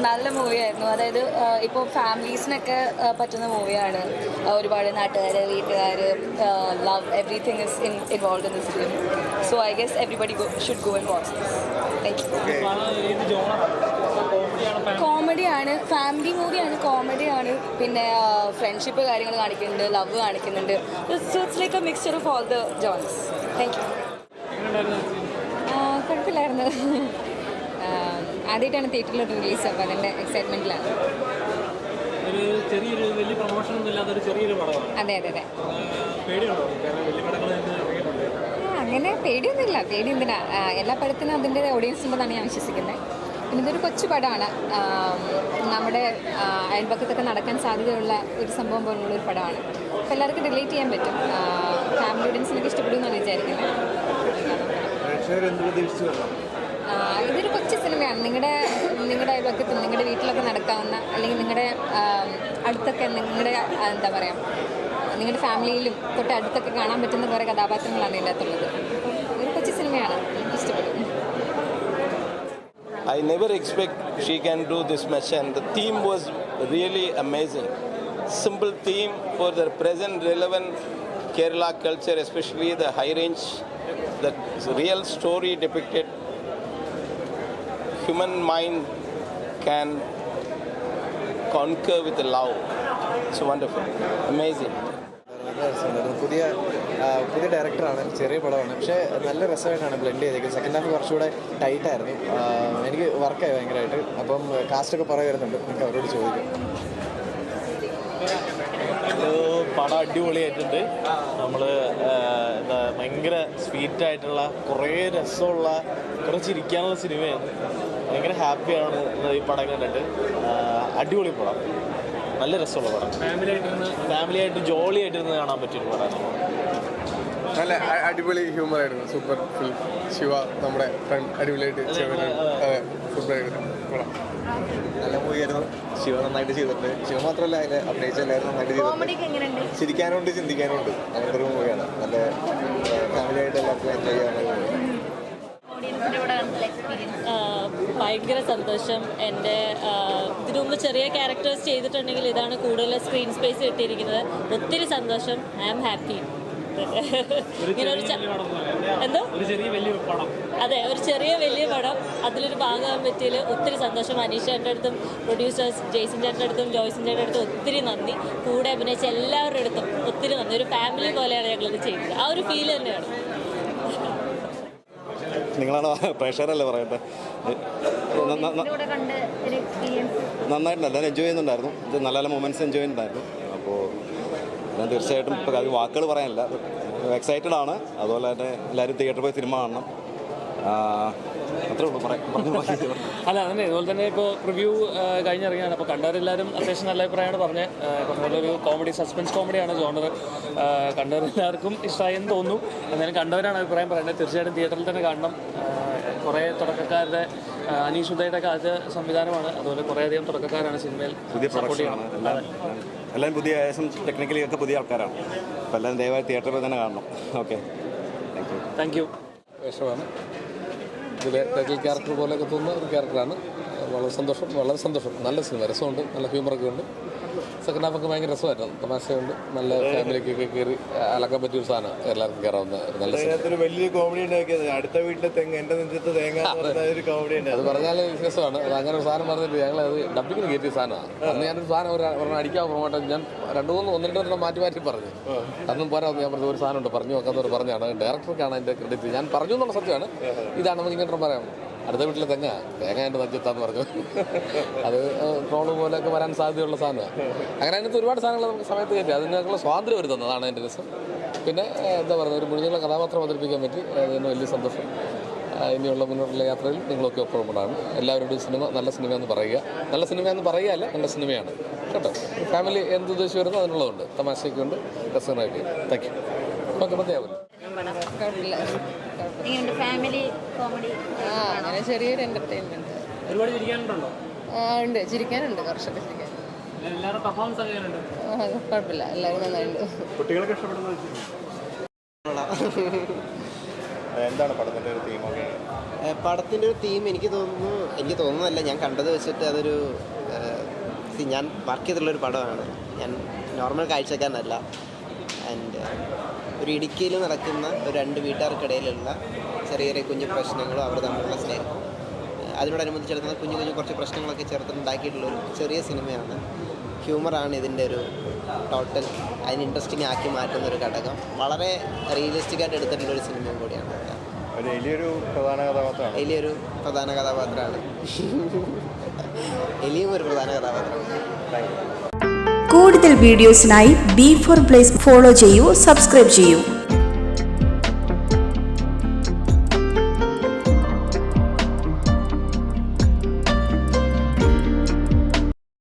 നല്ല മൂവിയായിരുന്നു. അതായത് ഇപ്പോൾ ഫാമിലീസിനൊക്കെ പറ്റുന്ന മൂവിയാണ്. ഒരുപാട് നാട്ടുകാർ, വീട്ടുകാർ, love, everything is involve in this film. So I guess everybody should go and watch this. Thank you. കോമഡിയാണ്, ഫാമിലി മൂവിയാണ്, കോമഡിയാണ്, പിന്നെ ഫ്രണ്ട്ഷിപ്പ് കാര്യങ്ങൾ കാണിക്കുന്നുണ്ട്, ലവ് കാണിക്കുന്നുണ്ട്. So it's like a mixture of all the genres. Thank you. കുഴപ്പമില്ലായിരുന്നു. ആദ്യമായിട്ടാണ് തിയേറ്ററിൽ റിലീസ്, അപ്പോൾ അതിൻ്റെ എക്സൈറ്റ്മെൻറ്റിലാണ്. അതെ അതെ അതെ. അങ്ങനെ പേടിയൊന്നുമില്ല. പേടി എന്തിനാ, എല്ലാ പടത്തിനും അതിൻ്റെ ഓഡിയൻസ് ഉണ്ടെന്നാണ് ഞാൻ വിശ്വസിക്കുന്നത്. പിന്നെ ഇതൊരു കൊച്ചു പടമാണ്. നമ്മുടെ അയൽപക്കത്തൊക്കെ നടക്കാൻ സാധ്യതയുള്ള ഒരു സംഭവം പോലുള്ള ഒരു പടമാണ്. അപ്പോൾ എല്ലാവർക്കും റിലേറ്റ് ചെയ്യാൻ പറ്റും. ഫാമിലി ഓഡിയൻസിനൊക്കെ ഇഷ്ടപ്പെടുമെന്നാണ് വിചാരിക്കുന്നത്. ഇതൊരു കൊച്ചു സിനിമയാണ്. നിങ്ങളുടെ അയൽപക്കത്തിൽ, നിങ്ങളുടെ വീട്ടിലൊക്കെ നടക്കാവുന്ന, അല്ലെങ്കിൽ നിങ്ങളുടെ അടുത്തൊക്കെ, നിങ്ങളുടെ എന്താ പറയുക, നിങ്ങളുടെ ഫാമിലിയിലും തൊട്ട് അടുത്തൊക്കെ കാണാൻ പറ്റുന്ന കുറേ കഥാപാത്രങ്ങളാണ് ഇതിനകത്തുള്ളത്. ഒരു കൊച്ചു സിനിമയാണ്, എനിക്ക് ഇഷ്ടപ്പെടും. I never expect she can do this much, and the theme was really amazing. Simple theme for the present relevant Kerala culture, especially the high range, the real story depicted. Human mind can conquer with love. It's wonderful, amazing. പുതിയ ഡയറക്ടറാണ്, ചെറിയ പടമാണ്, പക്ഷേ നല്ല രസമായിട്ടാണ് blend ചെയ്തേക്കുന്നത്. Second half കുറച്ചുകൂടെ ടൈറ്റായിരുന്നു. എനിക്ക് വർക്കായി ഭയങ്കരമായിട്ട്. അപ്പം കാസ്റ്റൊക്കെ പറയുന്നുണ്ട്, നമുക്ക് അവരോട് ചോദിക്കാം. പടം അടിപൊളിയായിട്ടുണ്ട്. നമ്മൾ എന്താ ഭയങ്കര സ്വീറ്റായിട്ടുള്ള, കുറേ രസമുള്ള, കുറേ ചിരിക്കാനുള്ള സിനിമയാണ്. ഭയങ്കര ഹാപ്പിയാണ് ഈ പടം കണ്ടിട്ട്. അടിപൊളി പടം, നല്ല രസമുള്ള പടം. ഫാമിലിയായിട്ട് ജോളി ആയിട്ടിരുന്ന് കാണാൻ പറ്റിയൊരു പടമാണ്. നല്ല അടിപൊളി ഹ്യൂമറായിരുന്നു. Super film. ശിവ നമ്മുടെ ഫ്രണ്ട് അടിപൊളിയായിട്ട് സൂപ്പറായിട്ട് കൊള്ളാം. നല്ല മൂവിയായിരുന്നു. ശിവ നന്നായിട്ട് ചെയ്തിട്ടുണ്ട്. ശിവ മാത്രമല്ല, അതിൽ അഭിനയിച്ച എല്ലാവരും നന്നായിട്ട് ചെയ്തിട്ടുണ്ട്. ചിരിക്കാനുണ്ട്, ചിന്തിക്കാനുണ്ട്. അങ്ങനത്തെ ഒരു മൂവിയാണ്. നല്ല ഫാമിലിയായിട്ട് എല്ലാവർക്കും എൻജോയ് ചെയ്യാനുള്ള. ഭയങ്കര സന്തോഷം. എൻ്റെ ഇതിനു മുമ്പ് ചെറിയ ക്യാരക്ടേഴ്സ് ചെയ്തിട്ടുണ്ടെങ്കിൽ ഇതാണ് കൂടുതൽ സ്ക്രീൻ സ്പേസ് കിട്ടിയിരിക്കുന്നത്. ഒത്തിരി സന്തോഷം. I am happy. ഇങ്ങനെ എന്തോ അതെ, ഒരു ചെറിയ വലിയ പടം അതിലൊരു ഭാഗമാകാൻ പറ്റിയതിൽ ഒത്തിരി സന്തോഷം. അനീഷ് ചേട്ടൻ്റെ അടുത്തും പ്രൊഡ്യൂസേഴ്സ് ജെയ്സൺ ചേട്ടൻ്റെ അടുത്തും ജോയ്സൺ ചേട്ടൻ്റെ അടുത്തും ഒത്തിരി നന്ദി. കൂടെ അഭിനയിച്ച എല്ലാവരുടെ അടുത്തും ഒത്തിരി നന്ദി. ഒരു ഫാമിലി പോലെയാണ് ഞങ്ങളിത് ചെയ്യുന്നത്. ആ ഒരു ഫീൽ തന്നെയാണ്. നിങ്ങളാണ് പ്രേക്ഷകരല്ലേ പറയട്ടെ. നന്നായിട്ടുണ്ട്, എല്ലാവരും എൻജോയ് ചെയ്യുന്നുണ്ടായിരുന്നു. ഇത് നല്ല നല്ല മൊമെൻറ്റ്സ് എൻജോയ് ചെയ്യുന്നുണ്ടായിരുന്നു. അപ്പോൾ ഞാൻ തീർച്ചയായിട്ടും ഇപ്പോൾ അത് വാക്കുകൾ പറയാനില്ല, എക്സൈറ്റഡ് ആണ്. അതുപോലെ തന്നെ എല്ലാവരും തിയേറ്ററിൽ പോയി സിനിമ കാണണം. അത്രേ ഉള്ളൂ പറഞ്ഞു. അല്ല, അതന്നെ. അതുപോലെ തന്നെ ഇപ്പോൾ റിവ്യൂ കഴിഞ്ഞിറങ്ങിയാണ്. അപ്പോൾ കണ്ടവരെല്ലാവരും അത്യാവശ്യം നല്ല അഭിപ്രായമാണ് പറഞ്ഞത്. പറഞ്ഞൊരു കോമഡി, സസ്പെൻസ് കോമഡിയാണ് ജോണർ. കണ്ടവരെല്ലാവർക്കും ഇഷ്ടമായെന്ന് തോന്നുന്നു. എന്നാലും കണ്ടവരാണ് അഭിപ്രായം പറയുന്നത്. തീർച്ചയായിട്ടും തിയേറ്ററിൽ തന്നെ കാണണം. കുറേ തുടക്കക്കാരുടെ, അനീഷ് ഉദയുടെയൊക്കെ ആദ്യ സംവിധാനമാണ്. അതുപോലെ കുറേയധികം തുടക്കക്കാരാണ് സിനിമയിൽ പുതിയ പ്രൊഡക്ഷനാണ്. എല്ലാവരും പുതിയ, ഏകദേശം ടെക്നിക്കലി ഒക്കെ പുതിയ ആൾക്കാരാണ്. അപ്പോൾ എല്ലാവരും ദയവായി തിയേറ്ററിൽ തന്നെ കാണണം. Okay, thank you. വേഷമാണ് ഇതിലെ ടൈറ്റിൽ ക്യാരക്ടർ പോലെയൊക്കെ തോന്നുന്ന ഒരു ക്യാരക്ടറാണ്. വളരെ സന്തോഷം. നല്ല സിനിമ, രസമുണ്ട്, നല്ല ഹ്യൂമറൊക്കെ ഉണ്ട്. സെക്കൻഡ് ഹാഫൊക്കെ ഭയങ്കര രസമായിരുന്നു. തമാശയുണ്ട്. നല്ല ഫാമിലിക്കൊക്കെ കയറി അലക്കാൻ പറ്റിയൊരു സാധനം, എല്ലാവർക്കും കയറാവുന്ന ഒരു നല്ല സിനിമ. വലിയ കോമഡി ഉണ്ടാക്കിയത് അടുത്ത വീട്ടിലെ തെങ്ങ്, എൻ്റെ നെഞ്ചത്ത് തേങ്ങ, ഒരു കോമഡി ഉണ്ട്. അത് പറഞ്ഞാൽ രസമാണ്. അത് അങ്ങനെ ഒരു സാധനം പറഞ്ഞിട്ട് ഞങ്ങളത് ഡബിങ്ങിന് കയറ്റിയ സാധനമാണ്. അന്ന് ഞാനൊരു സാധനം ഒരെണ്ണം അടിക്കാൻ പ്രൊമോട്ട് ഞാൻ ഒന്ന് രണ്ടെണ്ണം മാറ്റി പറഞ്ഞു. അതൊന്നും പോരാ. ഞാൻ പറഞ്ഞ ഒരു സാധനം ഉണ്ട്, പറഞ്ഞു നോക്കാത്തവർ പറഞ്ഞാണ്. ഡയറക്ടർക്കാണ് അതിൻ്റെ ക്രെഡിറ്റ്. ഞാൻ പറഞ്ഞു എന്നുള്ള സത്യമാണ്. ഇതാണ് നമുക്ക് ഇങ്ങനെ പറയാം. അടുത്ത വീട്ടിലെ തേങ്ങ എൻ്റെ നെഞ്ചത്താന്ന് പറഞ്ഞു. അത് ട്രോള് പോലെയൊക്കെ വരാൻ സാധ്യതയുള്ള സാധനമാണ്. അങ്ങനെ അതിനകത്ത് ഒരുപാട് സാധനങ്ങൾ നമുക്ക് സമയത്ത് കയറ്റി അതിനൊക്കെയുള്ള സ്വാതന്ത്ര്യം ഒരു തന്നതാണ് എൻ്റെ രസം. പിന്നെ എന്താ പറയുക, ഒരു മുഴുവനുള്ള കഥാപാത്രം അവതരിപ്പിക്കാൻ പറ്റി. അതിന് വലിയ സന്തോഷം. ഇനിയുള്ള മുന്നോട്ടുള്ള യാത്രയിൽ നിങ്ങളൊക്കെ ഒപ്പമുണ്ടാണ്. എല്ലാവരുടെയും സിനിമ നല്ല സിനിമയെന്ന് പറയുക. നല്ല സിനിമയെന്ന് പറയുകയല്ല, നല്ല സിനിമയാണ് കേട്ടോ. ഫാമിലി എന്ത് ഉദ്ദേശിച്ച് വരുന്നോ അതിനുള്ളതുണ്ട്, തമാശയ്ക്കുണ്ട്, രസകരമായിട്ട്. Thank you. ഓക്കെ, മതിയാവും. ഫാമിലി കോമഡി അങ്ങനെ ചെറിയൊരു എൻ്റർടൈൻമെൻറ്റ്. ഒരുപാട് ചിരിക്കാനുണ്ടോ? ഉണ്ട്, ചിരിക്കാനുണ്ട്, കുറച്ചൊക്കെ ചിരിക്കാൻ. എല്ലാവരുടെ പെർഫോമൻസ് എങ്ങനെയുണ്ട്? കുഴപ്പമില്ല, എല്ലാവരും നന്നായിട്ടുണ്ട്. കുട്ടികളൊക്കെ ഇഷ്ടപ്പെടുന്ന എന്താണ് പടത്തിൻ്റെ ഒരു തീമൊക്കെ? പടത്തിൻ്റെ ഒരു തീം എനിക്ക് തോന്നുന്നതല്ല, ഞാൻ കണ്ടത് വെച്ചിട്ട് അതൊരു ഞാൻ വർക്ക് ചെയ്തിട്ടുള്ളൊരു പടമാണ്. ഞാൻ നോർമൽ കാഴ്ചക്കാരനല്ല. ആൻഡ് ഒരു ഇടുക്കിയിൽ നടക്കുന്ന ഒരു 2 വീട്ടുകാർക്കിടയിലുള്ള ചെറിയ ചെറിയ കുഞ്ഞു പ്രശ്നങ്ങളും അവർ തമ്മിലുള്ള സ്നേഹം, അതിനോടനുബന്ധിച്ച് എടുക്കുന്ന കുഞ്ഞു കുഞ്ഞു കുറച്ച് പ്രശ്നങ്ങളൊക്കെ ചേർത്തുണ്ടാക്കിയിട്ടുള്ളൊരു ചെറിയ സിനിമയാണ്. ഹ്യൂമറാണ് ഇതിൻ്റെ ഒരു ടോട്ടൽ അതിന് ഇൻട്രസ്റ്റിംഗ് ആക്കി മാറ്റുന്ന ഒരു ഘടകം. വളരെ റിയലിസ്റ്റിക്കായിട്ട് എടുത്തിട്ടുള്ളൊരു സിനിമയും കൂടിയാണ്. എലിയൊരു പ്രധാന കഥാപാത്രമാണ്. എലിയൊരു പ്രധാന കഥാപാത്രമാണ്. എലിയും ഒരു പ്രധാന കഥാപാത്രമാണ്. കൂടുതൽ വീഡിയോസിനായി B4 Place ഫോളോ ചെയ്യൂ, സബ്സ്ക്രൈബ് ചെയ്യൂ.